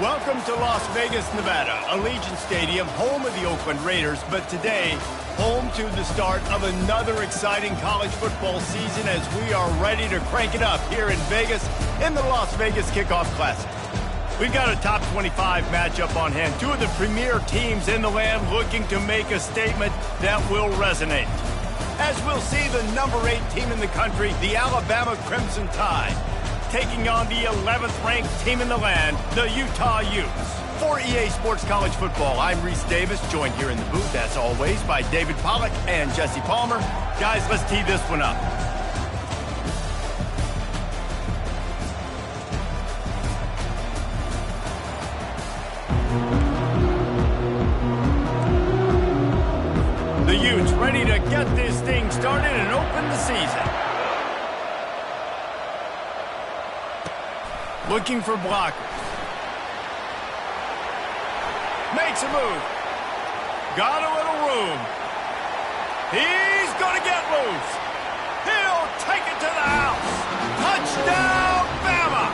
Welcome to Las Vegas, Nevada, Allegiant Stadium, home of the Oakland Raiders, but today, home to the start of another exciting college football season as we are ready to crank it up here in Vegas in the Las Vegas Kickoff Classic. We've got a top 25 matchup on hand, two of the premier teams in the land looking to make a statement that will resonate. As we'll see the number 8 team in the country, the Alabama Crimson Tide, taking on the 11th ranked team in the land, the Utah Utes. For EA Sports College Football, I'm Reese Davis, joined here in the booth, as always, by David Pollack and Jesse Palmer. Guys, let's tee this one up. The Utes ready to get this thing started and open the season. Looking for blockers. Makes a move. Got a little room. He's going to get loose. He'll take it to the house. Touchdown, Bama!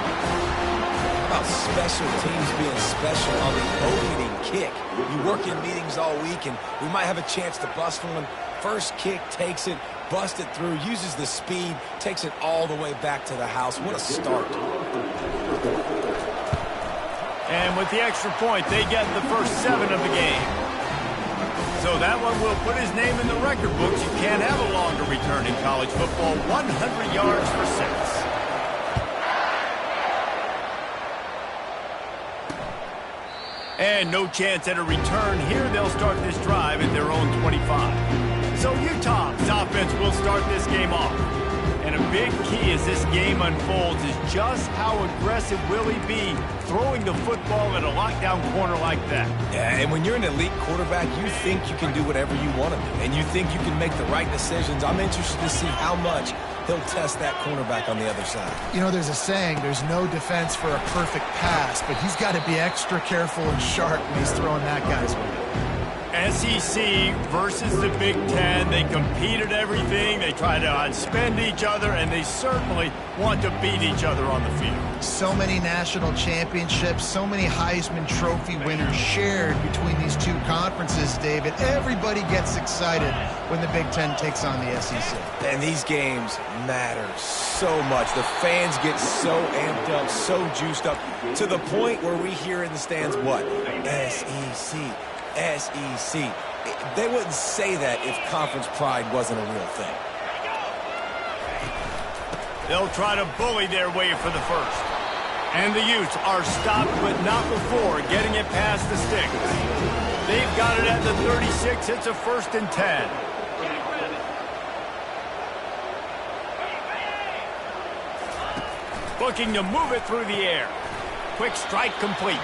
About special teams being special on the opening kick. You work in meetings all week, and we might have a chance to bust one. First kick, takes it, busts it through, uses the speed, takes it all the way back to the house. What a start. And with the extra point, they get the first 7 of the game. So that one will put his name in the record books. You can't have a longer return in college football. 100 yards for 6. And no chance at a return here. They'll start this drive at their own 25. So Utah's offense will start this game off. And a big key as this game unfolds is just how aggressive will he be throwing the football at a lockdown corner like that. Yeah, and when you're an elite quarterback, you think you can do whatever you want to do. And you think you can make the right decisions. I'm interested to see how much he'll test that cornerback on the other side. You know, there's a saying, there's no defense for a perfect pass, but he's got to be extra careful and sharp when he's throwing that guy's way. SEC versus the Big Ten. They compete at everything. They try to outspend each other, and they certainly want to beat each other on the field. So many national championships, so many Heisman Trophy winners shared between these two conferences, David. Everybody gets excited when the Big Ten takes on the SEC. And these games matter so much. The fans get so amped up, so juiced up, to the point where we hear in the stands, what? SEC. SEC. They wouldn't say that if conference pride wasn't a real thing. They'll try to bully their way for the first. And the Utes are stopped, but not before getting it past the sticks. They've got it at the 36. It's a 1st and 10. Looking to move it through the air. Quick strike complete.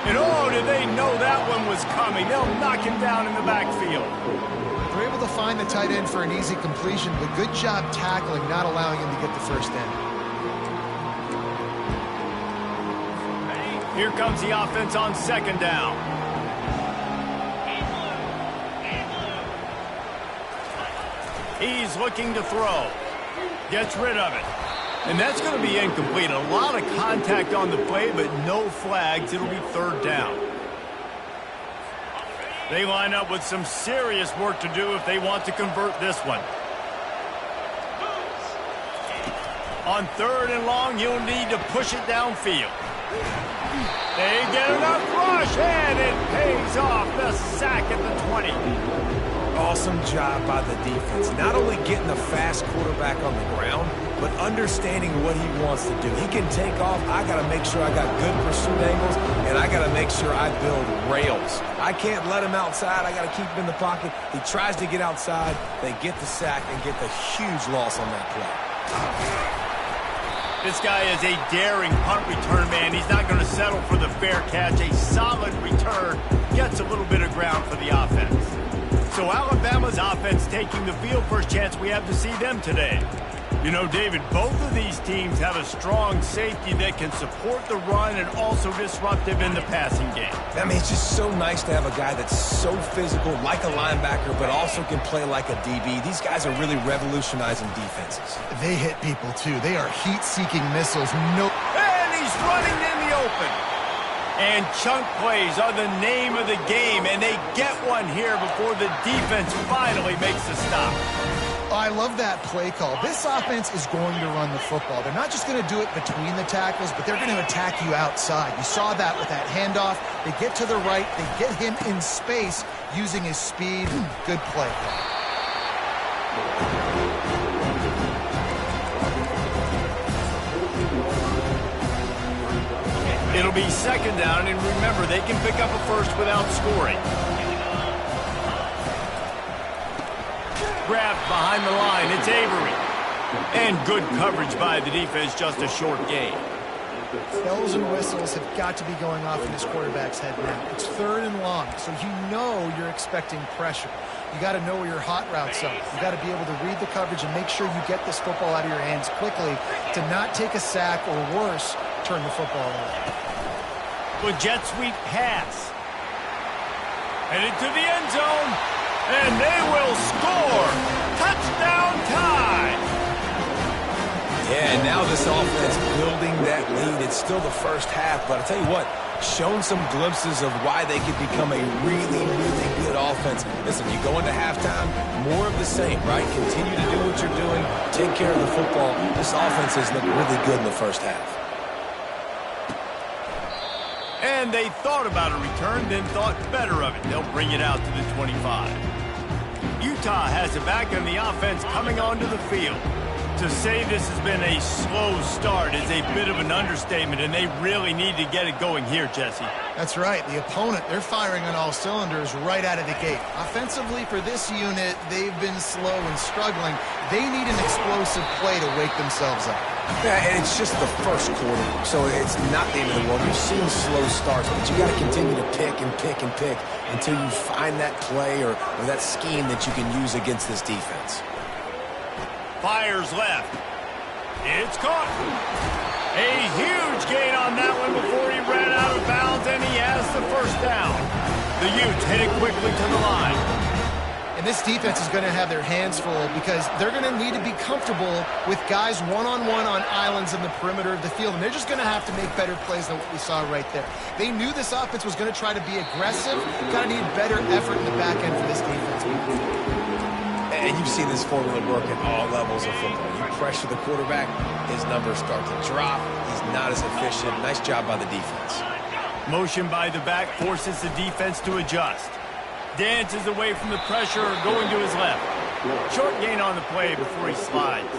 And oh, did they know that one was coming. They'll knock him down in the backfield. They're able to find the tight end for an easy completion, but good job tackling, not allowing him to get the first down. Here comes the offense on 2nd down. He's looking to throw. Gets rid of it. And that's going to be incomplete. A lot of contact on the play, but no flags. It'll be 3rd down. They line up with some serious work to do if they want to convert this one. On 3rd and long, you'll need to push it downfield. They get enough rush, and it pays off. The sack at the 20. Awesome job by the defense. Not only getting the fast quarterback on the ground, but understanding what he wants to do. He can take off. I got to make sure I got good pursuit angles, and I got to make sure I build rails. I can't let him outside. I got to keep him in the pocket. He tries to get outside. They get the sack and get the huge loss on that play. This guy is a daring punt return man. He's not going to settle for the fair catch. A solid return gets a little bit of ground for the offense. So Alabama's offense taking the field. First chance we have to see them today. You know, David, both of these teams have a strong safety that can support the run and also disruptive in the passing game. I mean, it's just so nice to have a guy that's so physical, like a linebacker, but also can play like a DB. These guys are really revolutionizing defenses. They hit people, too. They are heat-seeking missiles. No. And he's running in the open. And chunk plays are the name of the game, and they get one here before the defense finally makes a stop. I love that play call. This offense is going to run the football. They're not just going to do it between the tackles, but they're going to attack you outside. You saw that with that handoff. They get to the right. They get him in space using his speed. Good play. It'll be second down, and remember, they can pick up a first without scoring. Grabbed behind the line, it's Avery. And good coverage by the defense, just a short gain. Bells and whistles have got to be going off in this quarterback's head now. It's 3rd and long, so you know you're expecting pressure. You got to know where your hot routes are. You got to be able to read the coverage and make sure you get this football out of your hands quickly to not take a sack or worse, turn the football away. With jet sweep pass. Headed to the end zone, and they will score. Touchdown tie. Yeah, and now this offense building that lead. It's still the first half, but I'll tell you what, shown some glimpses of why they could become a really, really good offense. Listen, you go into halftime, more of the same, right? Continue to do what you're doing, take care of the football. This offense has looked really good in the first half. And they thought about a return, then thought better of it. They'll bring it out to the 25. Utah has it back, and the offense coming onto the field. To say this has been a slow start is a bit of an understatement, and they really need to get it going here, Jesse. That's right. The opponent, they're firing on all cylinders right out of the gate. Offensively, for this unit, they've been slow and struggling. They need an explosive play to wake themselves up. Yeah, and it's just the first quarter, so it's not the end of the world. You've seen slow starts, but you got to continue to pick and pick and pick until you find that play or that scheme that you can use against this defense. Fires left. It's caught. A huge gain on that one before he ran out of bounds, and he has the first down. The Utes hit it quickly to the line. And this defense is going to have their hands full because they're going to need to be comfortable with guys one-on-one on islands in the perimeter of the field, and they're just going to have to make better plays than what we saw right there. They knew this offense was going to try to be aggressive. Got to need better effort in the back end for this defense. And you've seen this formula work at all levels of football. You pressure the quarterback, his numbers start to drop. He's not as efficient. Nice job by the defense. Motion by the back forces the defense to adjust. Dances away from the pressure, going to his left. Short gain on the play before he slides.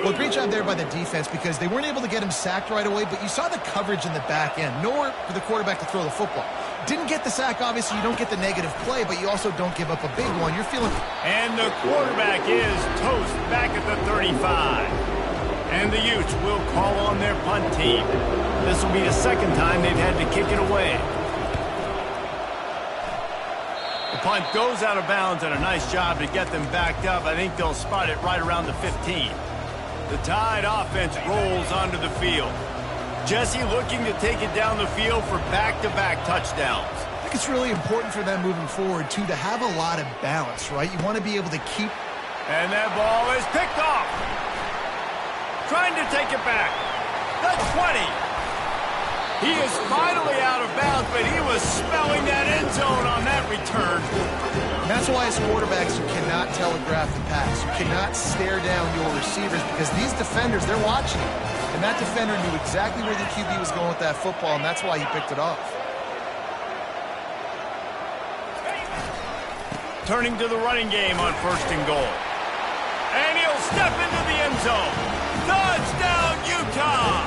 Well, great job there by the defense because they weren't able to get him sacked right away, but you saw the coverage in the back end. Nowhere for the quarterback to throw the football. Didn't get the sack, obviously. You don't get the negative play, but you also don't give up a big one. You're feeling... And the quarterback is toast back at the 35. And the Utes will call on their punt team. This will be the second time they've had to kick it away. The punt goes out of bounds, and a nice job to get them backed up. I think they'll spot it right around the 15. The Tide offense rolls onto the field. Jesse looking to take it down the field for back-to-back touchdowns. I think it's really important for them moving forward, too, to have a lot of balance, right? You want to be able to keep... And that ball is picked off. Trying to take it back. The 20. He is finally out of bounds, but he was smelling that end zone on that return. And that's why as quarterbacks, you cannot telegraph the pass. You cannot stare down your receivers because these defenders, they're watching you. And that defender knew exactly where the QB was going with that football, and that's why he picked it off. Turning to the running game on 1st and goal. And he'll step into the end zone. Touchdown, Utah!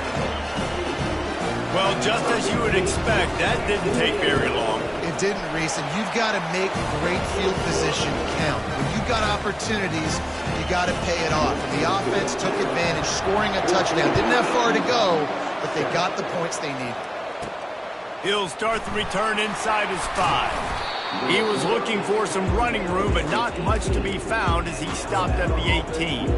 Well, just as you would expect, that didn't take very long. It didn't, Reese, and you've got to make great field position count. When you've got opportunities, you got to pay it off. And the offense took advantage, scoring a touchdown. Didn't have far to go, but they got the points they needed. He'll start the return inside his 5. He was looking for some running room, but not much to be found as he stopped at the 18.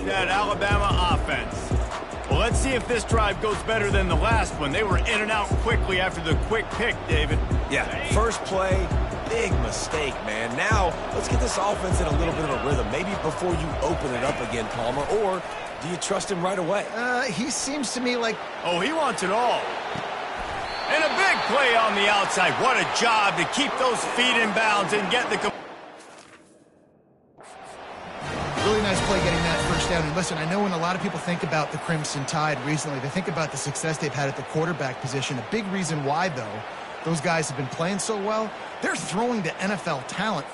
that Alabama offense. Well, let's see if this drive goes better than the last one. They were in and out quickly after the quick pick, David. Yeah, first play, big mistake, man. Now, let's get this offense in a little bit of a rhythm. Maybe before you open it up again, Palmer, or do you trust him right away? He seems to me like... Oh, he wants it all. And a big play on the outside. What a job to keep those feet in bounds and get the... Really nice play getting that first down. And listen, I know when a lot of people think about the Crimson Tide recently, they think about the success they've had at the quarterback position. A big reason why, though, those guys have been playing so well, they're throwing to NFL talent.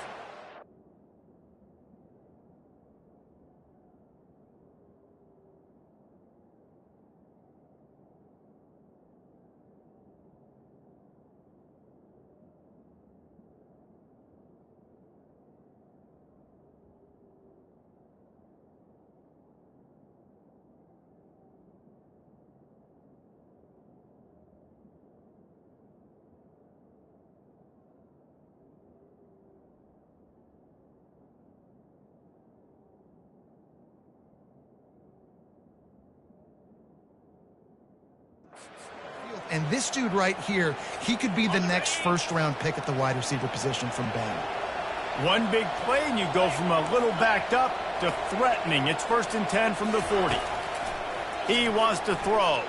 And this dude right here, he could be the next first-round pick at the wide receiver position from Bama. One big play, and you go from a little backed up to threatening. It's 1st and 10 from the 40. He wants to throw.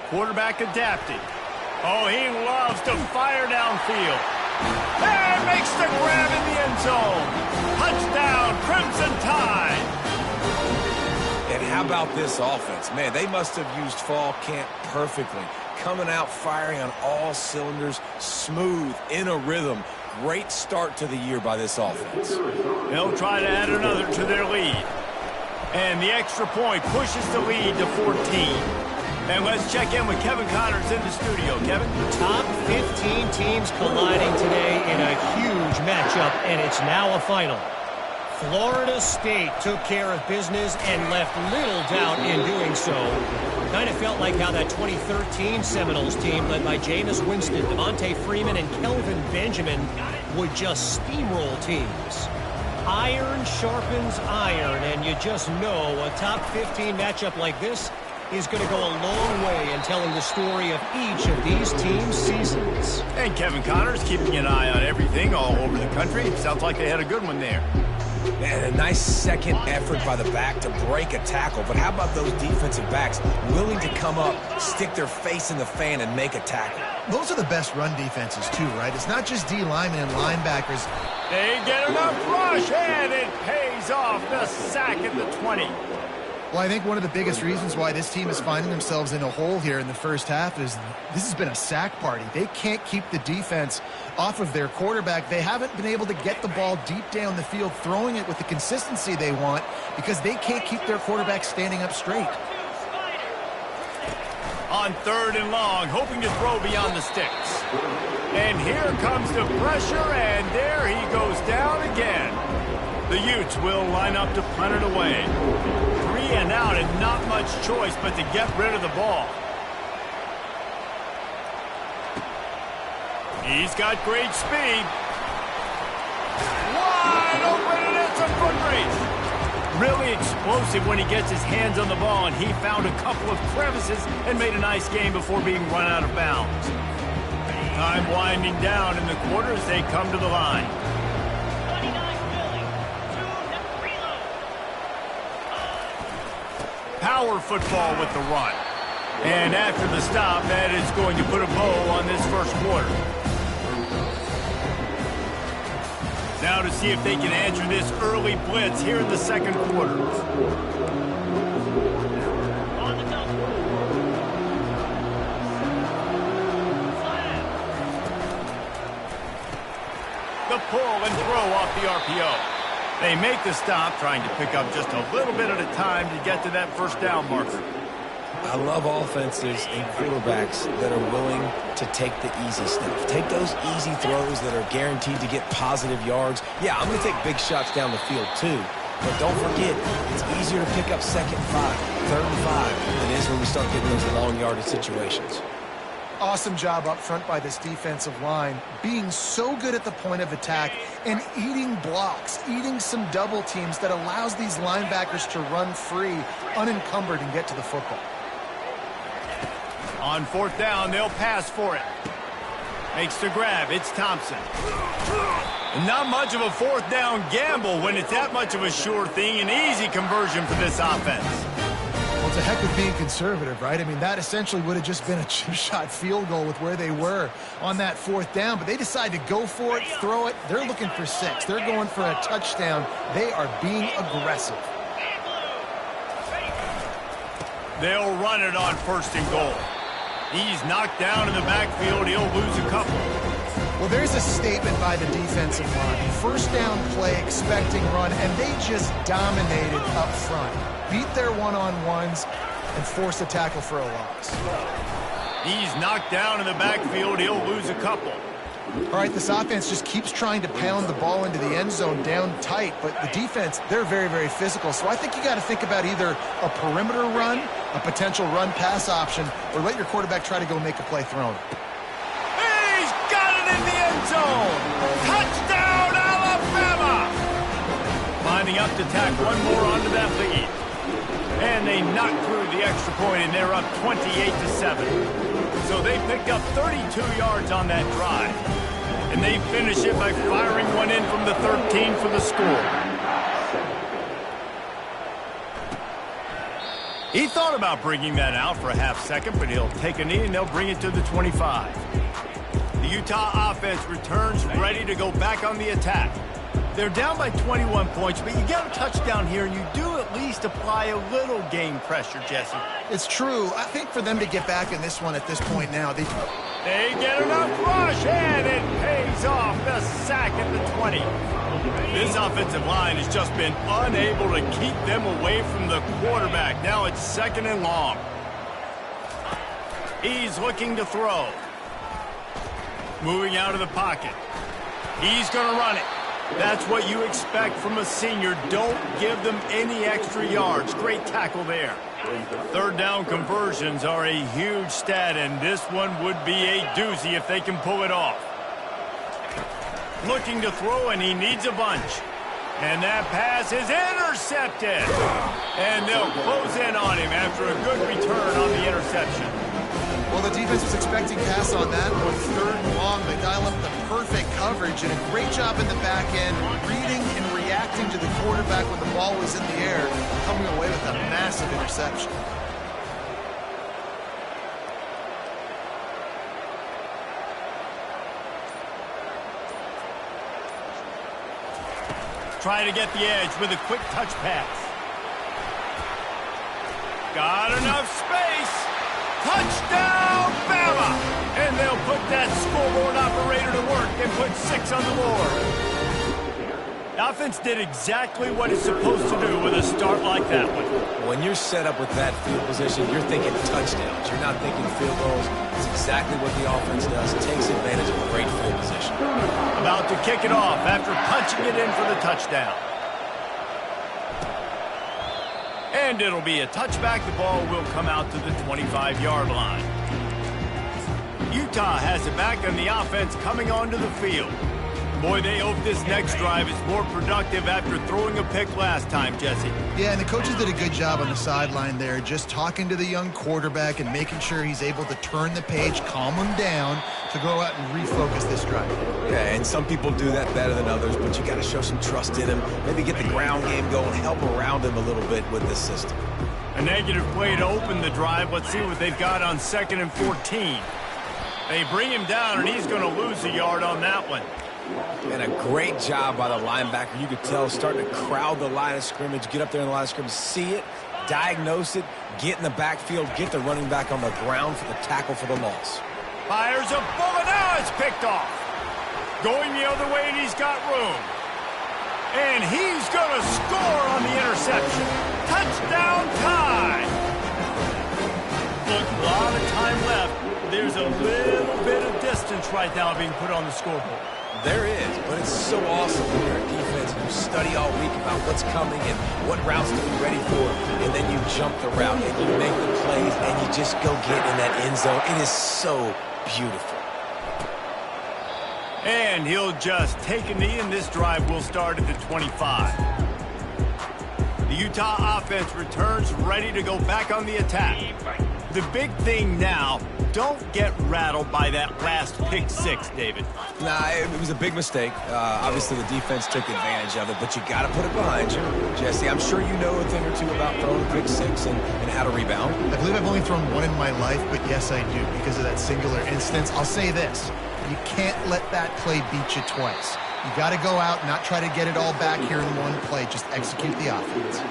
Quarterback adapting. Oh, he loves to fire downfield. And makes the grab in the end zone. Touchdown, Crimson Tide. And how about this offense? Man, they must have used fall camp perfectly. Coming out firing on all cylinders, smooth, in a rhythm. Great start to the year by this offense. They'll try to add another to their lead. And the extra point pushes the lead to 14. And let's check in with Kevin Connors in the studio. Kevin? Top 15 teams colliding today in a huge matchup, and it's now a final. Florida State took care of business and left little doubt in doing so. Kind of felt like how that 2013 Seminoles team led by Jameis Winston, Devontae Freeman, and Kelvin Benjamin would just steamroll teams. Iron sharpens iron, and you just know a top 15 matchup like this is going to go a long way in telling the story of each of these teams' seasons. And Kevin Connors keeping an eye on everything all over the country. Sounds like they had a good one there. Man, a nice second effort by the back to break a tackle. But how about those defensive backs willing to come up, stick their face in the fan, and make a tackle? Those are the best run defenses, too, right? It's not just D linemen and linebackers. They get enough rush, and it pays off. The sack at the 20. Well, I think one of the biggest reasons why this team is finding themselves in a hole here in the first half is this has been a sack party. They can't keep the defense off of their quarterback. They haven't been able to get the ball deep down the field, throwing it with the consistency they want because they can't keep their quarterback standing up straight. On 3rd and long, hoping to throw beyond the sticks. And here comes the pressure, and there he goes down again. The Utes will line up to punt it away. 3 and out, and not much choice but to get rid of the ball. He's got great speed. Wide open, and it's a foot race. Really explosive when he gets his hands on the ball, and he found a couple of crevices and made a nice game before being run out of bounds. Time winding down in the quarter as they come to the line. Power football with the run. And after the stop, that is going to put a bow on this first quarter. Now to see if they can answer this early blitz here in the second quarter. The pull and throw off the RPO. They make the stop, trying to pick up just a little bit at a time to get to that first down marker. I love offenses and quarterbacks that are willing to take the easy stuff. Take those easy throws that are guaranteed to get positive yards. Yeah, I'm going to take big shots down the field too. But don't forget, it's easier to pick up 2nd and 5, 3rd and 5 than it is when we start getting those long yardage situations. Awesome job up front by this defensive line, being so good at the point of attack and eating blocks, eating some double teams that allows these linebackers to run free, unencumbered, and get to the football. On fourth down, they'll pass for it. Makes the grab. It's Thompson. Not much of a fourth down gamble when it's that much of a sure thing. An easy conversion for this offense. Well, it's a heck of being conservative, right? I mean, that essentially would have just been a chip-shot field goal with where they were on that fourth down, but they decide to go for it, throw it. They're looking for 6. They're going for a touchdown. They are being aggressive. They'll run it on first and goal. He's knocked down in the backfield. He'll lose a couple. Well, there's a statement by the defensive line. First down play, expecting run, and they just dominated up front. Beat their one-on-ones and force a tackle for a loss. He's knocked down in the backfield. He'll lose a couple. All right, this offense just keeps trying to pound the ball into the end zone down tight, but the defense, they're very, very physical. So I think you got to think about either a perimeter run, a potential run-pass option, or let your quarterback try to go make a play throwing. He's got it in the end zone. Touchdown, Alabama! Lining up to tack one more onto that lead. And they knock through the extra point, and they're up 28-7. So they picked up 32 yards on that drive. And they finish it by firing one in from the 13 for the score. He thought about bringing that out for a half second, but he'll take a knee and they'll bring it to the 25. The Utah offense returns ready to go back on the attack. They're down by 21 points, but you get a touchdown here, and you do at least apply a little game pressure, Jesse. It's true. I think for them to get back in this one at this point now, they get enough rush, and it pays off. The sack at the 20. This offensive line has just been unable to keep them away from the quarterback. Now it's second and long. He's looking to throw. Moving out of the pocket. He's going to run it. That's what you expect from a senior. Don't give them any extra yards. Great tackle there. Third down conversions are a huge stat, and this one would be a doozy if they can pull it off. Looking to throw, and he needs a bunch. And that pass is intercepted. And they'll close in on him after a good return on the interception. Well, the defense was expecting pass on that one. Third and long, they dial up the perfect coverage and a great job in the back end, reading and reacting to the quarterback when the ball was in the air, coming away with a massive interception. Try to get the edge with a quick touch pass. Got enough space. Touchdown, Bama! And they'll put that scoreboard operator to work and put 6 on the board. The offense did exactly what it's supposed to do with a start like that one. When you're set up with that field position, you're thinking touchdowns. You're not thinking field goals. It's exactly what the offense does. It takes advantage of a great field position. About to kick it off after punching it in for the touchdown. And it'll be a touchback. The ball will come out to the 25-yard line. Utah has it back on the offense coming onto the field. Boy, they hope this next drive is more productive after throwing a pick last time, Jesse. Yeah, and the coaches did a good job on the sideline there, just talking to the young quarterback and making sure he's able to turn the page, calm him down to go out and refocus this drive. Yeah, and some people do that better than others, but you got to show some trust in him. Maybe get the ground game going, help around him a little bit with this system. A negative play to open the drive. Let's see what they've got on 2nd and 14. They bring him down, and he's going to lose a yard on that one. And a great job by the linebacker. You could tell starting to crowd the line of scrimmage, get up there in the line of scrimmage, see it, diagnose it, get in the backfield, get the running back on the ground for the tackle for the loss. Fires a bullet. Now it's picked off. Going the other way, and he's got room. And he's going to score on the interception. Touchdown time. Look, a lot of time left. There's a little bit of distance right now being put on the scoreboard. There is, but it's so awesome when you're a defense study all week about what's coming and what routes to be ready for, and then you jump the route and you make the plays and you just go get in that end zone. It is so beautiful. And he'll just take a knee, and this drive will start at the 25. The Utah offense returns ready to go back on the attack. The big thing now, don't get rattled by that last pick six, David. Nah, it was a big mistake. Obviously, the defense took advantage of it, but you got to put it behind you. Jesse, I'm sure you know a thing or two about throwing a pick six and how to rebound. I believe I've only thrown one in my life, but yes, I do, because of that singular instance. I'll say this. You can't let that play beat you twice. You got to go out and not try to get it all back here in one play. Just execute the offense.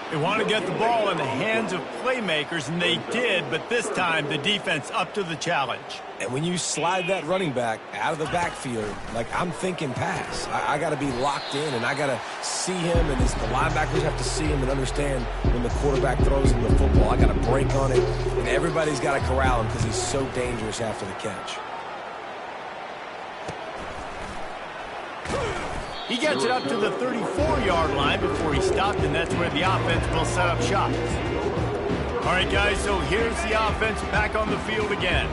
They want to get the ball in the hands of playmakers, and they did, but this time the defense up to the challenge. And when you slide that running back out of the backfield, like I'm thinking pass, I got to be locked in, and I got to see him, and the linebackers have to see him and understand when the quarterback throws him the football. I got to break on it, and everybody's got to corral him because he's so dangerous after the catch. He gets it up to the 34-yard line before he stopped, and that's where the offense will set up shop. All right, guys, so here's the offense back on the field again.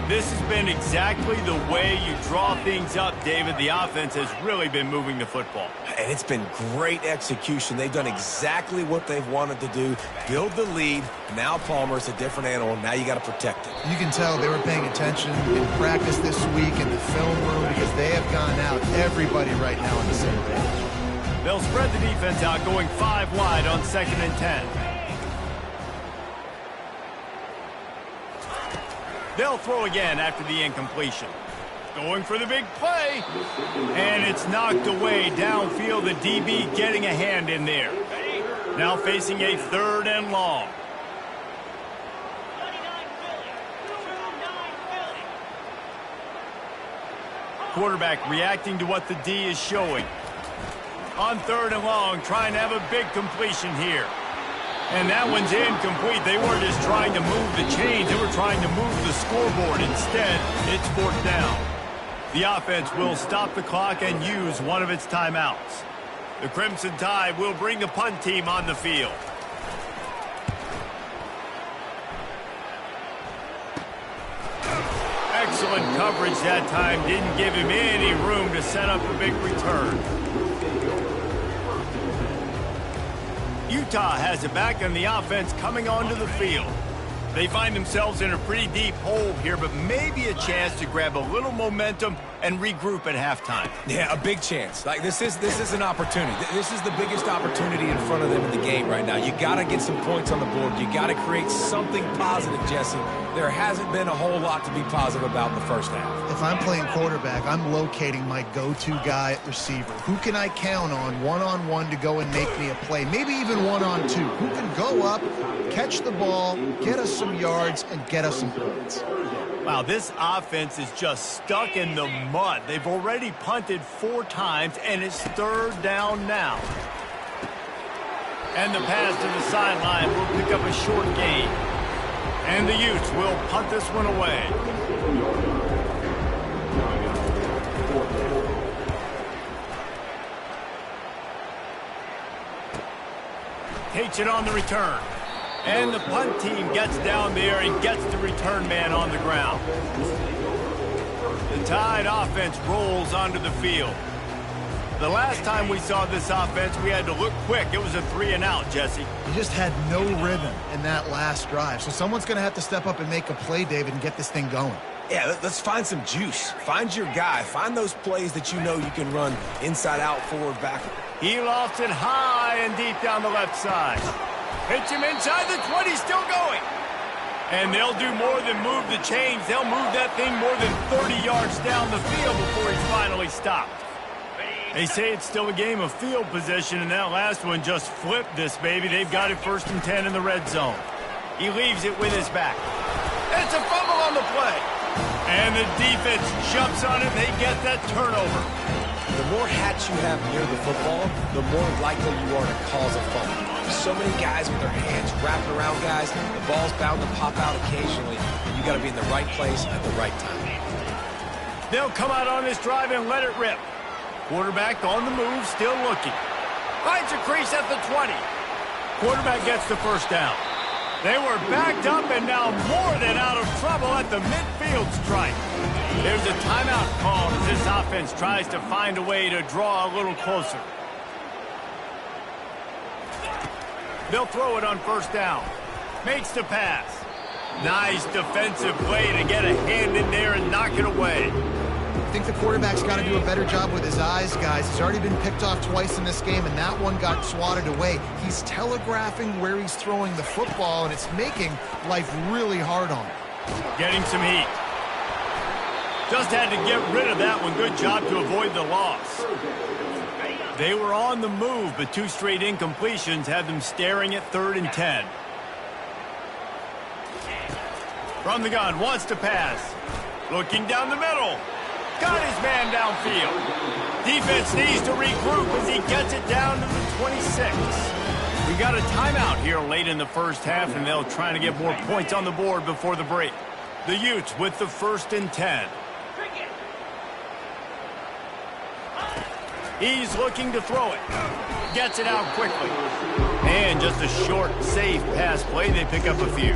This has been exactly the way you draw things up, David. The offense has really been moving the football. And it's been great execution. They've done exactly what they've wanted to do. Build the lead. Now Palmer's a different animal. Now you got to protect it. You can tell they were paying attention in practice this week in the film room because they have gone out, everybody right now on the same page. They'll spread the defense out, going 5 wide on 2nd and 10. They'll throw again after the incompletion. Going for the big play. And it's knocked away downfield. The DB getting a hand in there. Now facing a 3rd and long. Quarterback reacting to what the D is showing. On 3rd and long, trying to have a big completion here. And that one's incomplete. They weren't just trying to move the chains. They were trying to move the scoreboard. Instead, it's 4th down. The offense will stop the clock and use one of its timeouts. The Crimson Tide will bring the punt team on the field. Excellent coverage that time. Didn't give him any room to set up a big return. Utah has it back, and the offense coming onto the field. They find themselves in a pretty deep hole here, but maybe a chance to grab a little momentum and regroup at halftime. Yeah, a big chance. Like this is an opportunity. This is the biggest opportunity in front of them in the game right now. You got to get some points on the board. You got to create something positive, Jesse. There hasn't been a whole lot to be positive about in the first half. If I'm playing quarterback, I'm locating my go-to guy at receiver. Who can I count on one-on-one to go and make me a play? Maybe even one-on-two. Who can go up, catch the ball, get us some yards, and get us some points? Wow, this offense is just stuck in the mud. They've already punted 4 times, and it's 3rd down now. And the pass to the sideline will pick up a short gain. And the Utes will punt this one away. Takes it on the return. And the punt team gets down there and gets the return man on the ground. The Tide offense rolls onto the field. The last time we saw this offense, we had to look quick. It was a 3-and-out, Jesse. You just had no rhythm in that last drive. So someone's going to have to step up and make a play, David, and get this thing going. Yeah, let's find some juice. Find your guy. Find those plays that you know you can run inside out, forward, back. He lofts it high and deep down the left side. Hits him inside the 20, still going. And they'll do more than move the chains. They'll move that thing more than 30 yards down the field before he's finally stopped. They say it's still a game of field position, and that last one just flipped this baby. They've got it 1st and 10 in the red zone. He leaves it with his back. It's a fumble on the play. And the defense jumps on it. They get that turnover. The more hats you have near the football, the more likely you are to cause a fumble. So many guys with their hands wrapped around guys. The ball's bound to pop out occasionally, and you got to be in the right place at the right time. They'll come out on this drive and let it rip. Quarterback on the move, still looking. Finds a crease at the 20. Quarterback gets the first down. They were backed up and now more than out of trouble at the midfield stripe. There's a timeout called as this offense tries to find a way to draw a little closer. They'll throw it on first down. Makes the pass. Nice defensive play to get a hand in there and knock it away. I think the quarterback's got to do a better job with his eyes, guys. He's already been picked off twice in this game, and that one got swatted away. He's telegraphing where he's throwing the football, and it's making life really hard on him. Getting some heat. Just had to get rid of that one. Good job to avoid the loss. They were on the move, but 2 straight incompletions had them staring at 3rd and 10. From the gun, wants to pass. Looking down the middle. Got his man downfield. Defense needs to regroup as he gets it down to the 26. We got a timeout here late in the first half, and they'll try to get more points on the board before the break. The Utes with the 1st and 10. He's looking to throw it. Gets it out quickly. And just a short, safe pass play. They pick up a few.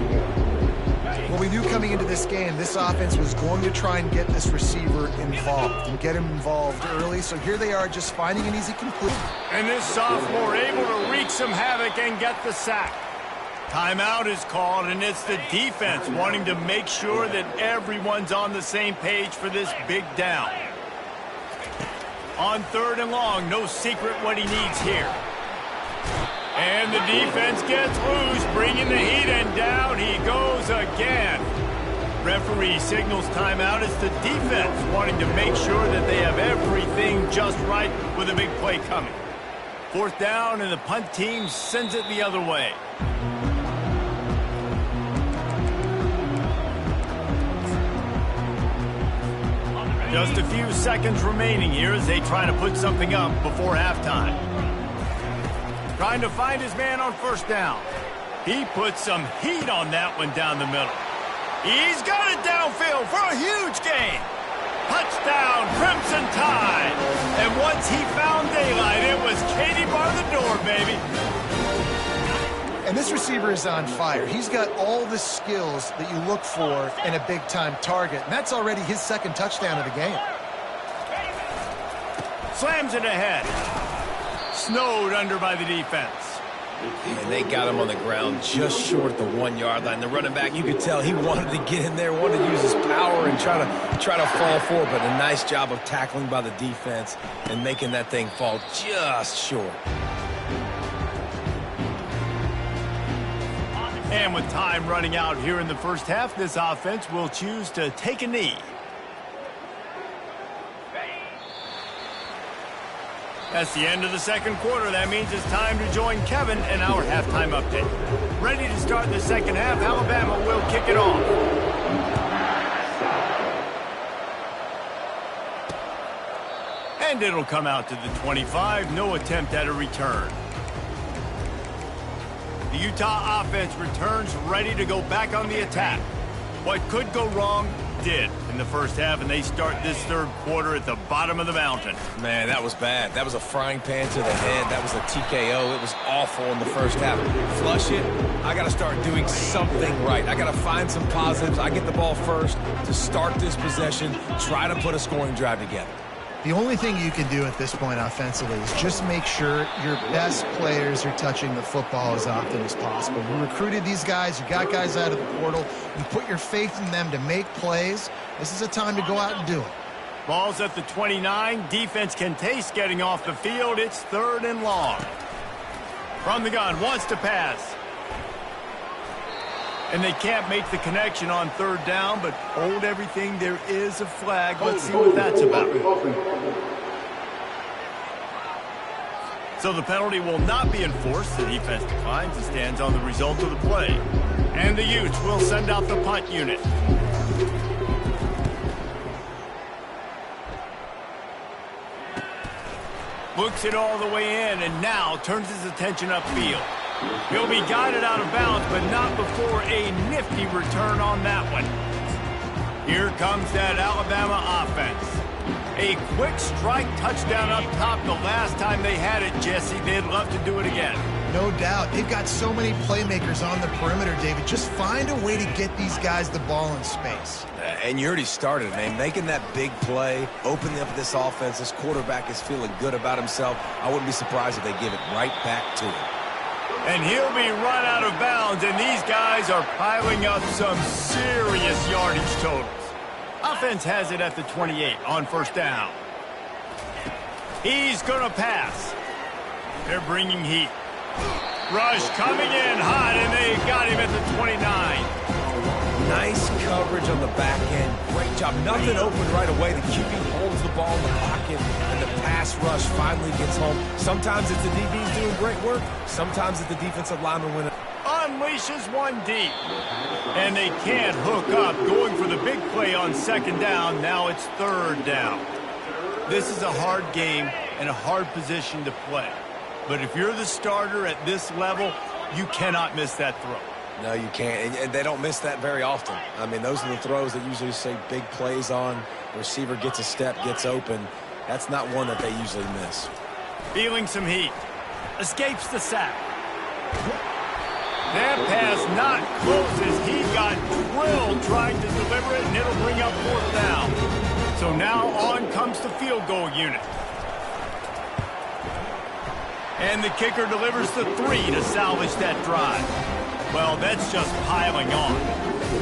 Well, we knew coming into this game, this offense was going to try and get this receiver involved and get him involved early. So here they are just finding an easy completion. And this sophomore able to wreak some havoc and get the sack. Timeout is called, and it's the defense wanting to make sure that everyone's on the same page for this big down. On 3rd and long, no secret what he needs here. And the defense gets loose, bringing the heat, and down he goes again. Referee signals timeout. It's the defense wanting to make sure that they have everything just right with a big play coming. 4th down, and the punt team sends it the other way. Just a few seconds remaining here as they try to put something up before halftime. Trying to find his man on first down. He puts some heat on that one down the middle. He's got it downfield for a huge gain. Touchdown, Crimson Tide. And once he found daylight, it was Katie bar the door, baby. And this receiver is on fire. He's got all the skills that you look for in a big-time target. And that's already his 2nd touchdown of the game. Slams it ahead. Snowed under by the defense. And they got him on the ground just short the 1-yard line. The running back, you could tell he wanted to get in there, wanted to use his power and try to fall forward, but a nice job of tackling by the defense and making that thing fall just short. And with time running out here in the first half, this offense will choose to take a knee. That's the end of the 2nd quarter. That means it's time to join Kevin in our halftime update. Ready to start the 2nd half, Alabama will kick it off. And it'll come out to the 25. No attempt at a return. The Utah offense returns ready to go back on the attack. What could go wrong did in the first half, and they start this 3rd quarter at the bottom of the mountain. Man, that was bad. That was a frying pan to the head. That was a TKO. It was awful in the first half. Flush it. I got to start doing something right. I got to find some positives. I get the ball first to start this possession, try to put a scoring drive together. The only thing you can do at this point offensively is just make sure your best players are touching the football as often as possible. You recruited these guys. You got guys out of the portal. You put your faith in them to make plays. This is a time to go out and do it. Ball's at the 29. Defense can taste getting off the field. It's 3rd and long. From the gun, wants to pass. And they can't make the connection on 3rd down, but hold everything. There is a flag. Let's see what that's about. So the penalty will not be enforced. The defense declines and stands on the result of the play. And the Utes will send out the punt unit. Looks it all the way in and now turns his attention upfield. He'll be guided out of bounds, but not before a nifty return on that one. Here comes that Alabama offense. A quick strike touchdown up top the last time they had it, Jesse. They'd love to do it again. No doubt. They've got so many playmakers on the perimeter, David. Just find a way to get these guys the ball in space. And you already started, man. Making that big play, opening up this offense. This quarterback is feeling good about himself. I wouldn't be surprised if they give it right back to him. And he'll be run out of bounds, and these guys are piling up some serious yardage totals. Offense has it at the 28 on first down. He's going to pass. They're bringing heat. Rush coming in hot, and they got him at the 29. Nice coverage on the back end. Great job. Nothing open right away. The QB holds the ball in the pocket, and the pass rush finally gets home. Sometimes it's the DBs doing great work. Sometimes it's the defensive lineman winning. Unleashes one deep. And they can't hook up. Going for the big play on second down. Now it's third down. This is a hard game and a hard position to play. But if you're the starter at this level, you cannot miss that throw. No, you can't. And they don't miss that very often. I mean, those are the throws that usually say big plays on. The receiver gets a step, gets open. That's not one that they usually miss. Feeling some heat. Escapes the sack. That pass not close as he got drilled trying to deliver it, and it'll bring up fourth down. So now on comes the field goal unit. And the kicker delivers the 3 to salvage that drive. Well, that's just piling on.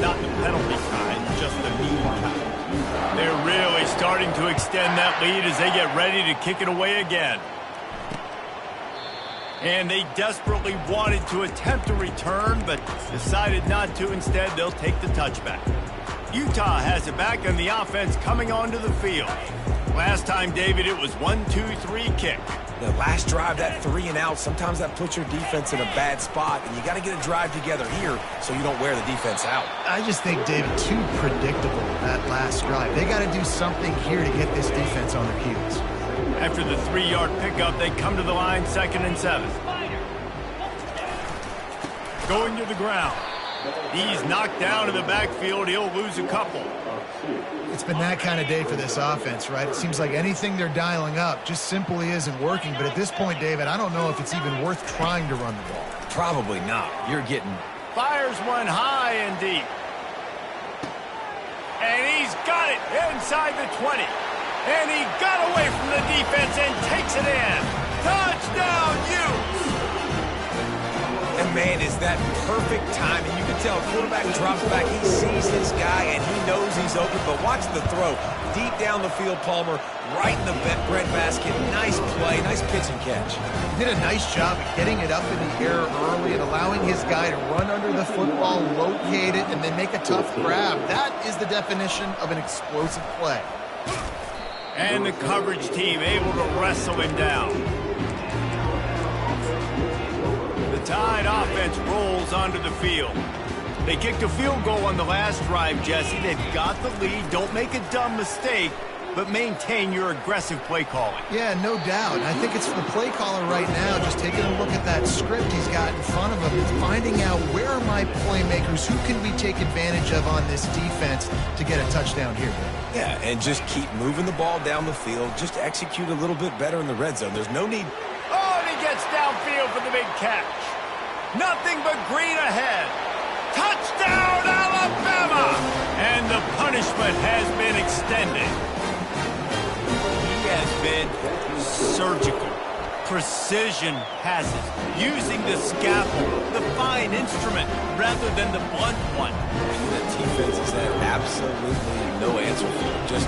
Not the penalty kind, just the mean kind. They're really starting to extend that lead as they get ready to kick it away again. And they desperately wanted to attempt a return, but decided not to. Instead, they'll take the touchback. Utah has it back, and the offense coming onto the field. Last time, David, it was 1-2-3 kick. The last drive, that 3 and out, sometimes that puts your defense in a bad spot, and you got to get a drive together here so you don't wear the defense out. I just think, David, too predictable that last drive. They got to do something here to get this defense on their heels. After the 3-yard pickup, they come to the line, 2nd and 7. Going to the ground. He's knocked down in the backfield. He'll lose a couple. It's been that kind of day for this offense, right? It seems like anything they're dialing up just simply isn't working. But at this point, David, I don't know if it's even worth trying to run the ball. Probably not. You're getting... Fires one high and deep. And he's got it inside the 20. And he got away from the defense and takes it in. Touchdown, Utes! And, man, is that perfect timing. You can tell quarterback drops back. He sees his guy, and he knows he's open. But watch the throw. Deep down the field, Palmer, right in the breadbasket. Nice play, nice pitch and catch. He did a nice job of getting it up in the air early and allowing his guy to run under the football, locate it, and then make a tough grab. That is the definition of an explosive play. And the coverage team able to wrestle him down. The Tide offense rolls onto the field. They kicked a field goal on the last drive, Jesse. They've got the lead. Don't make a dumb mistake, but maintain your aggressive play calling. Yeah, no doubt. I think it's the play caller right now just taking a look at that script he's got in front of him and finding out where are my playmakers, who can we take advantage of on this defense to get a touchdown here. Yeah, and just keep moving the ball down the field. Just execute a little bit better in the red zone. There's no need. Oh, and he gets downfield for the big catch. Nothing but green ahead. Touchdown, Alabama! And the punishment has been extended. He has been surgical. Precision passes. Using the scalpel, the fine instrument, rather than the blunt one. The defense has had absolutely no answer for him. Just,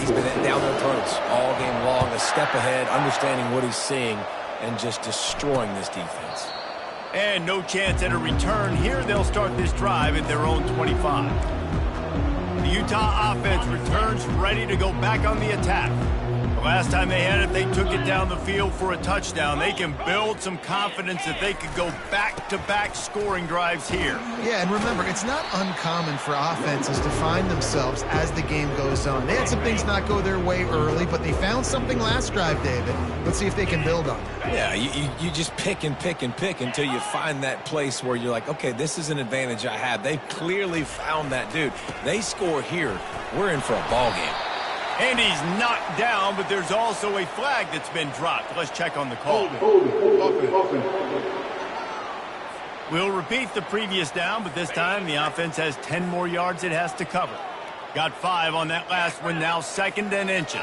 he's been down their throats all game long, a step ahead, understanding what he's seeing, and just destroying this defense. And no chance at a return. Here they'll start this drive at their own 25. The Utah offense returns ready to go back on the attack. The last time they had it, they took it down the field for a touchdown. They can build some confidence that they could go back-to-back scoring drives here. Yeah, and remember, it's not uncommon for offenses to find themselves as the game goes on. They had some things not go their way early, but they found something last drive, David. Let's see if they can build on it. Yeah, you just pick and pick and pick until you find that place where you're like, okay, this is an advantage I have. They clearly found that dude. They score here. We're in for a ball game. And he's knocked down, but there's also a flag that's been dropped. Let's check on the call. We'll repeat the previous down, but this time the offense has 10 more yards it has to cover. Got 5 on that last one, now 2nd and inches.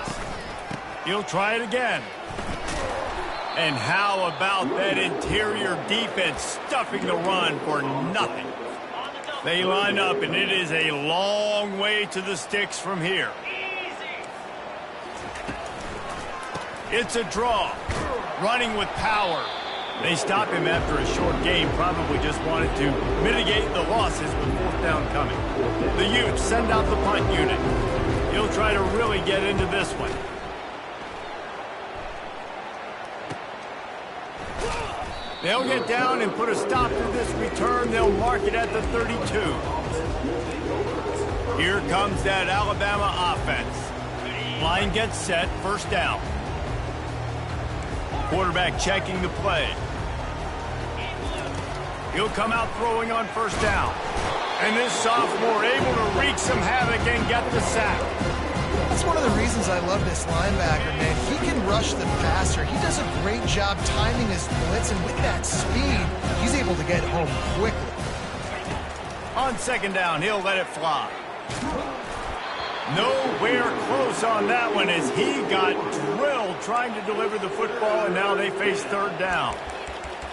He'll try it again. And how about that interior defense stuffing the run for nothing? They line up, and it is a long way to the sticks from here. It's a draw. Running with power. They stop him after a short game, probably just wanted to mitigate the losses with 4th down coming. The Utes send out the punt unit. He'll try to really get into this one. They'll get down and put a stop to this return. They'll mark it at the 32. Here comes that Alabama offense. Line gets set, 1st down. Quarterback checking the play. He'll come out throwing on 1st down. And this sophomore able to wreak some havoc and get the sack. That's one of the reasons I love this linebacker, man. He can rush the passer. He does a great job timing his blitz, and with that speed, he's able to get home quickly. On 2nd down, he'll let it fly. Nowhere close on that one as he got drilled trying to deliver the football, and now they face 3rd down.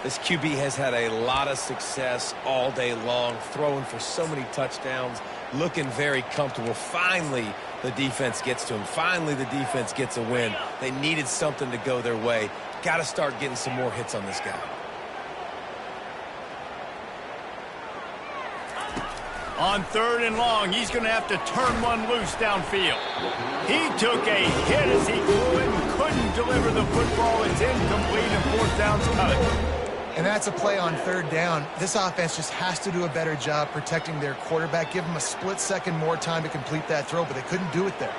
This QB has had a lot of success all day long, throwing for so many touchdowns, looking very comfortable. Finally, the defense gets to him. Finally, the defense gets a win. They needed something to go their way. Got to start getting some more hits on this guy. On 3rd and long, he's going to have to turn one loose downfield. He took a hit as he flew it and couldn't deliver the football. It's incomplete and 4th down's coming. And that's a play on 3rd down. This offense just has to do a better job protecting their quarterback. Give him a split second more time to complete that throw, but they couldn't do it there.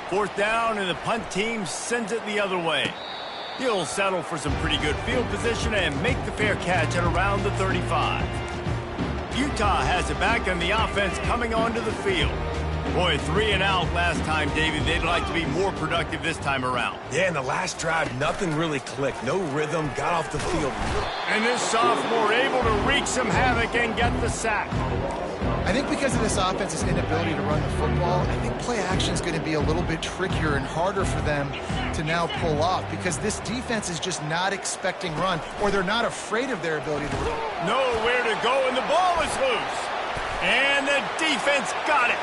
4th down, and the punt team sends it the other way. He'll settle for some pretty good field position and make the fair catch at around the 35. Utah has it back, and the offense coming onto the field. Boy, 3 and out last time, David. They'd like to be more productive this time around. Yeah, in the last drive, nothing really clicked. No rhythm, got off the field. And this sophomore able to wreak some havoc and get the sack. I think because of this offense's inability to run the football, I think play action is going to be a little bit trickier and harder for them to now pull off because this defense is just not expecting run, or they're not afraid of their ability to run. Nowhere to go, and the ball is loose. And the defense got it.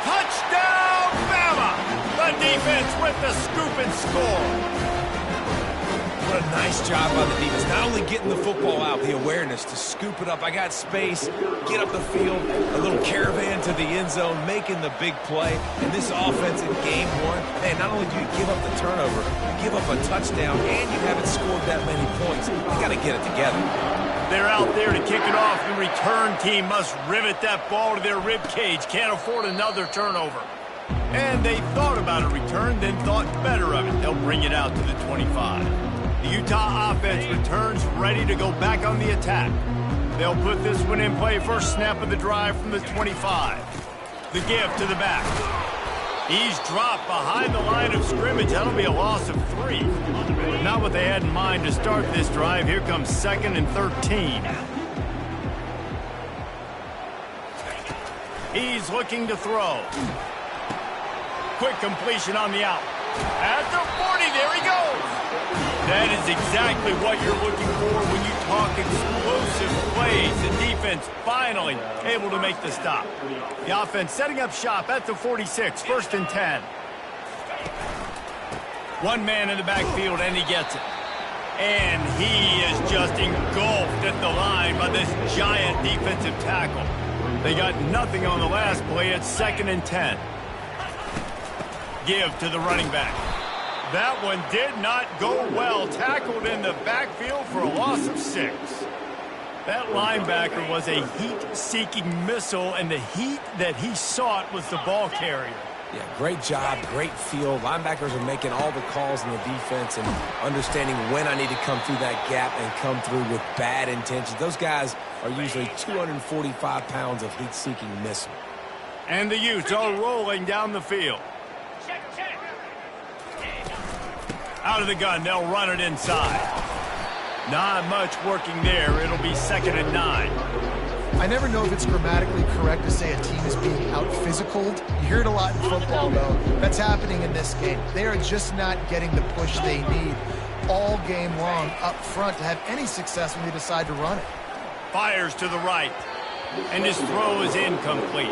Touchdown, Bama! The defense with the scoop and score. What a nice job by the defense. Not only getting the football out, the awareness to scoop it up. I got space, get up the field, a little caravan to the end zone, making the big play. And this offense in game 1, man, not only do you give up the turnover, you give up a touchdown, and you haven't scored that many points. You got to get it together. They're out there to kick it off. The return team must rivet that ball to their rib cage. Can't afford another turnover. And they thought about a return, then thought better of it. They'll bring it out to the 25. The Utah offense returns ready to go back on the attack. They'll put this one in play first snap of the drive from the 25. The give to the back. He's dropped behind the line of scrimmage. That'll be a loss of 3. Not what they had in mind to start this drive. Here comes 2nd and 13. He's looking to throw. Quick completion on the out. At the 40, there he goes. That is exactly what you're looking for when you talk explosive plays. The defense finally able to make the stop. The offense setting up shop at the 46, 1st and 10. One man in the backfield, and he gets it. And he is just engulfed at the line by this giant defensive tackle. They got nothing on the last play. It's 2nd and 10. Give to the running back. That one did not go well. Tackled in the backfield for a loss of 6. That linebacker was a heat-seeking missile, and the heat that he sought was the ball carrier. Yeah, great job, great feel. Linebackers are making all the calls in the defense and understanding when I need to come through that gap and come through with bad intentions. Those guys are usually 245 pounds of heat-seeking missile. And the Utes are rolling down the field. Out of the gun, they'll run it inside. Not much working there. It'll be 2nd and 9. I never know if it's grammatically correct to say a team is being out-physicaled. You hear it a lot in football, though. That's happening in this game. They are just not getting the push they need all game long up front to have any success when they decide to run it. Fires to the right. And his throw is incomplete.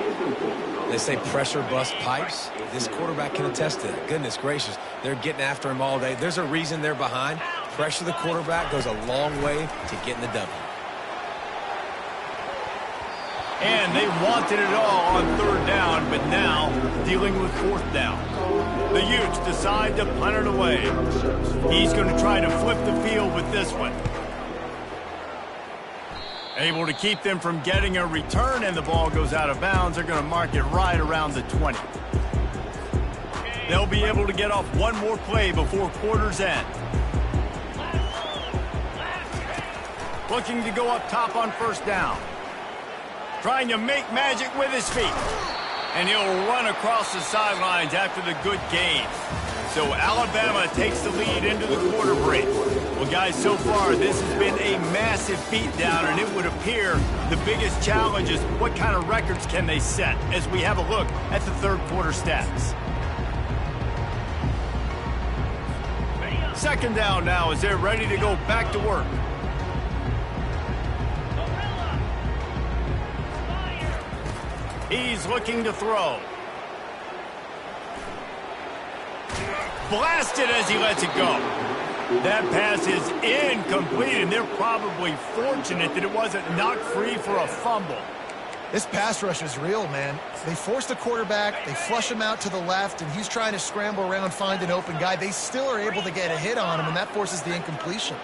They say pressure bust pipes. This quarterback can attest to that. Goodness gracious. They're getting after him all day. There's a reason they're behind. Pressure the quarterback goes a long way to getting the W. And they wanted it all on 3rd down, but now dealing with 4th down. The Utes decide to punt it away. He's going to try to flip the field with this one. Able to keep them from getting a return, and the ball goes out of bounds. They're going to mark it right around the 20. They'll be able to get off one more play before quarter's end. Looking to go up top on 1st down. Trying to make magic with his feet. And he'll run across the sidelines after the good gain. So Alabama takes the lead into the quarter break. Well, guys, so far this has been a massive beatdown, and it would appear the biggest challenge is what kind of records can they set as we have a look at the 3rd quarter stats. 2nd down now as they're ready to go back to work. He's looking to throw. Blasted as he lets it go. That pass is incomplete, and they're probably fortunate that it wasn't knocked free for a fumble. This pass rush is real, man. They force the quarterback, they flush him out to the left, and he's trying to scramble around, find an open guy. They still are able to get a hit on him, and that forces the incompletion.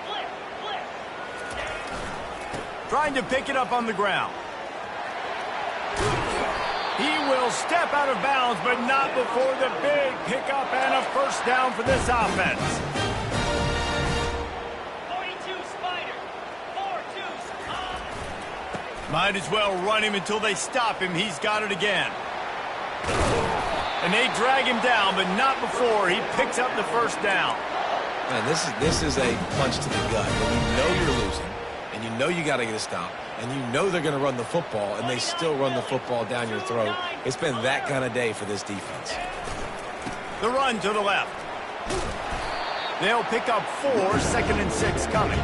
Trying to pick it up on the ground. He will step out of bounds, but not before the big pickup and a 1st down for this offense. 42 Spider. 4-2. Might as well run him until they stop him. He's got it again. And they drag him down, but not before he picks up the 1st down. Man, this is a punch to the gut. When you know you're losing, and you know you got to get a stop, and you know they're going to run the football, and they still run the football down your throat. It's been that kind of day for this defense. The run to the left. They'll pick up 4, 2nd and 6 coming.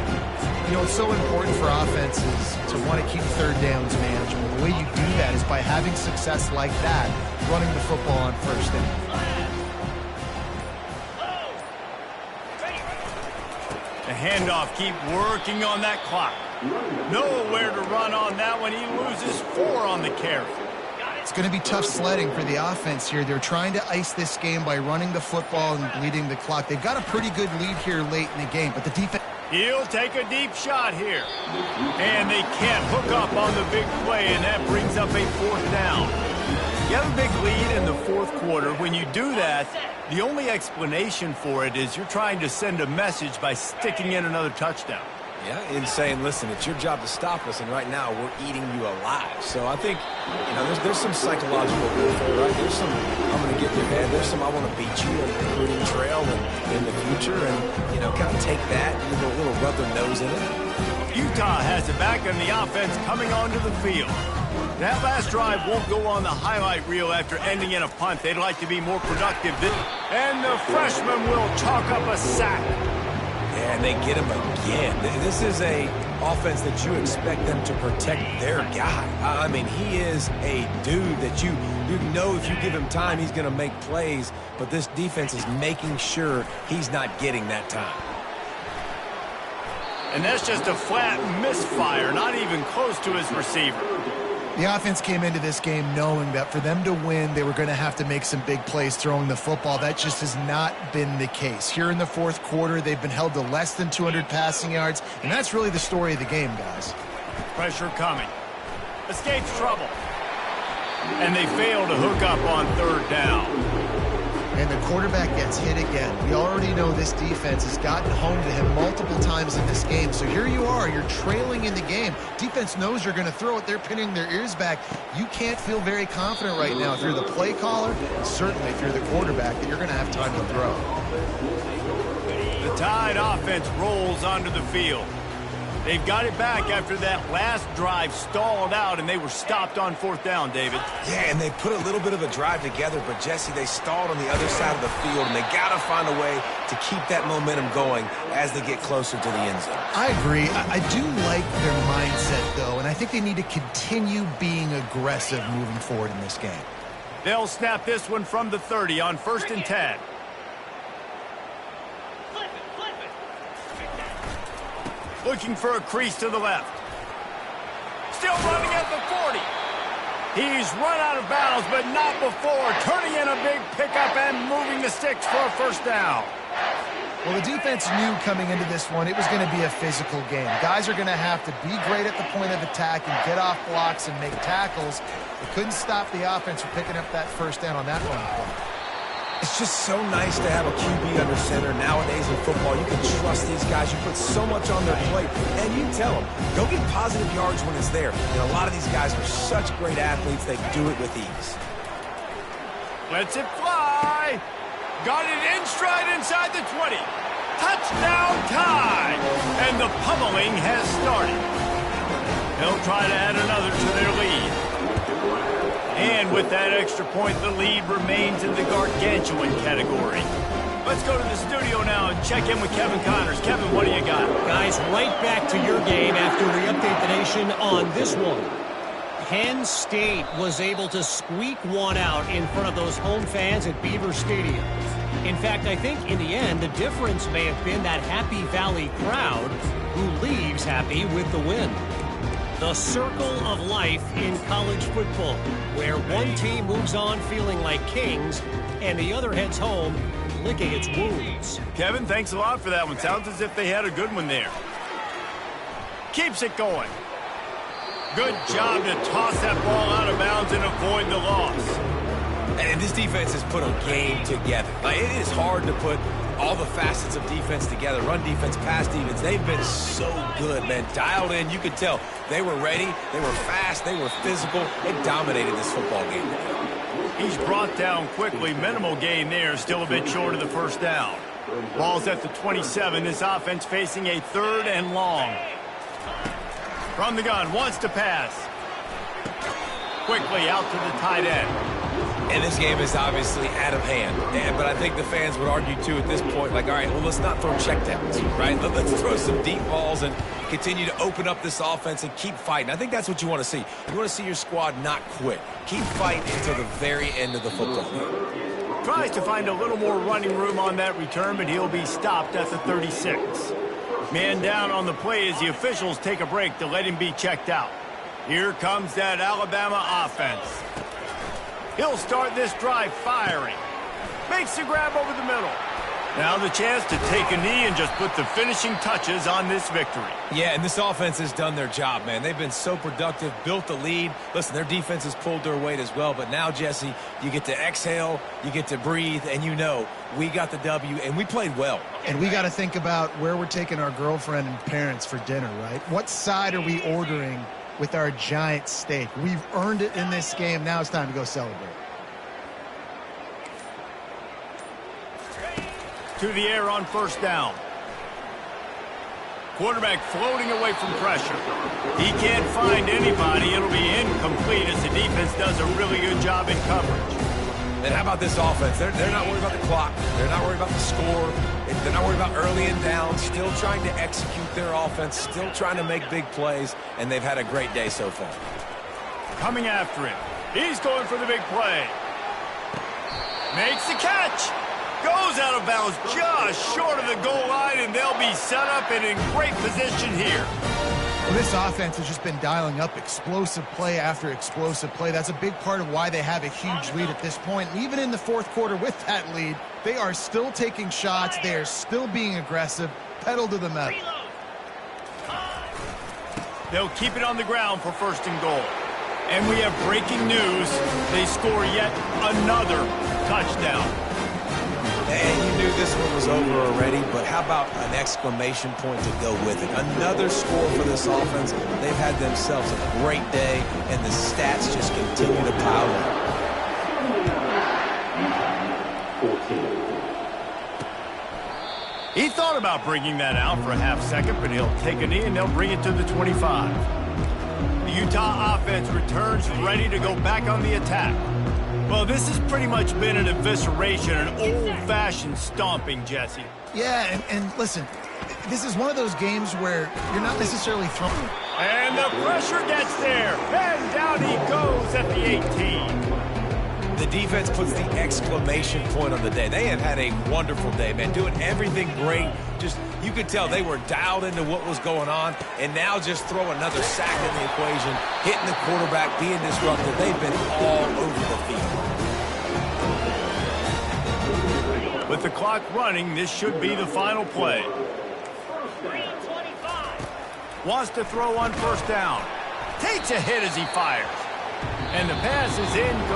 You know, it's so important for offenses to want to keep 3rd downs manageable. The way you do that is by having success like that, running the football on 1st down. The handoff, keep working on that clock. Nowhere to run on that one. He loses 4 on the carry. It's going to be tough sledding for the offense here. They're trying to ice this game by running the football and bleeding the clock. They've got a pretty good lead here late in the game, but the defense... He'll take a deep shot here. And they can't hook up on the big play, and that brings up a 4th down. You have a big lead in the 4th quarter. When you do that, the only explanation for it is you're trying to send a message by sticking in another touchdown. Yeah, in saying, listen, it's your job to stop us, and right now we're eating you alive. So I think, you know, there's some psychological warfare, right? There's some, I'm going to get in your head. There's some, I want to beat you on the recruiting trail and in the future, and, you know, kind of take that with a little rub their nose in it. Utah has it back, and the offense coming onto the field. That last drive won't go on the highlight reel after ending in a punt. They'd like to be more productive. And the freshman will chalk up a sack. Yeah, and they get him again. This is a offense that you expect them to protect their guy. I mean, he is a dude that you know if you give him time, he's going to make plays. But this defense is making sure he's not getting that time. And that's just a flat misfire, not even close to his receiver. The offense came into this game knowing that for them to win, they were going to have to make some big plays throwing the football. That just has not been the case. Here in the 4th quarter, they've been held to less than 200 passing yards, and that's really the story of the game, guys. Pressure coming. Escapes trouble. And they fail to hook up on 3rd down. And the quarterback gets hit again. We already know this defense has gotten home to him multiple times in this game. So here you are, you're trailing in the game. Defense knows you're going to throw it. They're pinning their ears back. You can't feel very confident right now if you're the play caller, and certainly if you're the quarterback, that you're going to have time to throw. The Tide offense rolls onto the field. They've got it back after that last drive stalled out, and they were stopped on 4th down, David. Yeah, and they put a little bit of a drive together, but, Jesse, they stalled on the other side of the field, and they got to find a way to keep that momentum going as they get closer to the end zone. I agree. I do like their mindset, though, and I think they need to continue being aggressive moving forward in this game. They'll snap this one from the 30 on 1st and 10. Looking for a crease to the left. Still running at the 40. He's run out of bounds, but not before. Turning in a big pickup and moving the sticks for a 1st down. Well, the defense knew coming into this one it was going to be a physical game. Guys are going to have to be great at the point of attack and get off blocks and make tackles. They couldn't stop the offense from picking up that 1st down on that run play. It's just so nice to have a QB under center. Nowadays in football, you can trust these guys. You put so much on their plate, and you tell them, go get positive yards when it's there. And a lot of these guys are such great athletes, they do it with ease. Lets it fly. Got it in stride inside the 20. Touchdown Tide. And the pummeling has started. They'll try to add another to their lead. And with that extra point, the lead remains in the gargantuan category. Let's go to the studio now and check in with Kevin Connors. Kevin, what do you got? Guys, right back to your game after we update the nation on this one. Penn State was able to squeak one out in front of those home fans at Beaver Stadium. In fact, I think in the end, the difference may have been that Happy Valley crowd who leaves happy with the win. The circle of life in college football, where one team moves on feeling like kings and the other heads home licking its wounds. Kevin, thanks a lot for that one. Sounds as if they had a good one there. Keeps it going. Good job to toss that ball out of bounds and avoid the loss. And this defense has put a game together. It is hard to put all the facets of defense together. Run defense, pass defense. They've been so good, man. Dialed in. You could tell they were ready. They were fast. They were physical. They dominated this football game. He's brought down quickly. Minimal gain there. Still a bit short of the 1st down. Ball's at the 27. This offense facing a 3rd and long. From the gun. Wants to pass. Quickly out to the tight end. And this game is obviously out of hand. But I think the fans would argue, too, at this point, like, all right, well, let's not throw checkdowns, right? Let's throw some deep balls and continue to open up this offense and keep fighting. I think that's what you want to see. You want to see your squad not quit. Keep fighting until the very end of the football game. Tries to find a little more running room on that return, but he'll be stopped at the 36. Man down on the play as the officials take a break to let him be checked out. Here comes that Alabama offense. He'll start this drive firing. Makes the grab over the middle. Now the chance to take a knee and just put the finishing touches on this victory. Yeah, and this offense has done their job, man. They've been so productive, built the lead. Listen, their defense has pulled their weight as well. But now, Jesse, you get to exhale, you get to breathe, and you know we got the W, and we played well. And we got to think about where we're taking our girlfriend and parents for dinner, right? What side are we ordering with our giant steak? We've earned it in this game. Now it's time to go celebrate. To the air on 1st down. Quarterback floating away from pressure. He can't find anybody. It'll be incomplete as the defense does a really good job in coverage. And how about this offense? They're not worried about the clock. They're not worried about the score. They're not worried about early and down. Still trying to execute their offense. Still trying to make big plays. And they've had a great day so far. Coming after him. He's going for the big play. Makes the catch. Goes out of bounds just short of the goal line, and they'll be set up and in great position here. Well, this offense has just been dialing up explosive play after explosive play. That's a big part of why they have a huge lead at this point. And even in the 4th quarter with that lead, they are still taking shots. They are still being aggressive. Pedal to the metal. They'll keep it on the ground for 1st and goal. And we have breaking news. They score yet another touchdown. this one was over already, but how about an exclamation point to go with it? Another score for this offense. They've had themselves a great day, and the stats just continue to pile up. He thought about bringing that out for a half second, but he'll take a knee and they'll bring it to the 25. The Utah offense returns ready to go back on the attack. Well, this has pretty much been an evisceration, an old-fashioned stomping, Jesse. Yeah, and listen, this is one of those games where you're not necessarily throwing. And the pressure gets there, and down he goes at the 18. The defense puts the exclamation point on the day. They have had a wonderful day, man, doing everything great. Just, you could tell they were dialed into what was going on, and now just throw another sack in the equation, hitting the quarterback, being disruptive. They've been all over the field. With the clock running, this should be the final play. Wants to throw on first down. Takes a hit as he fires. And the pass is in.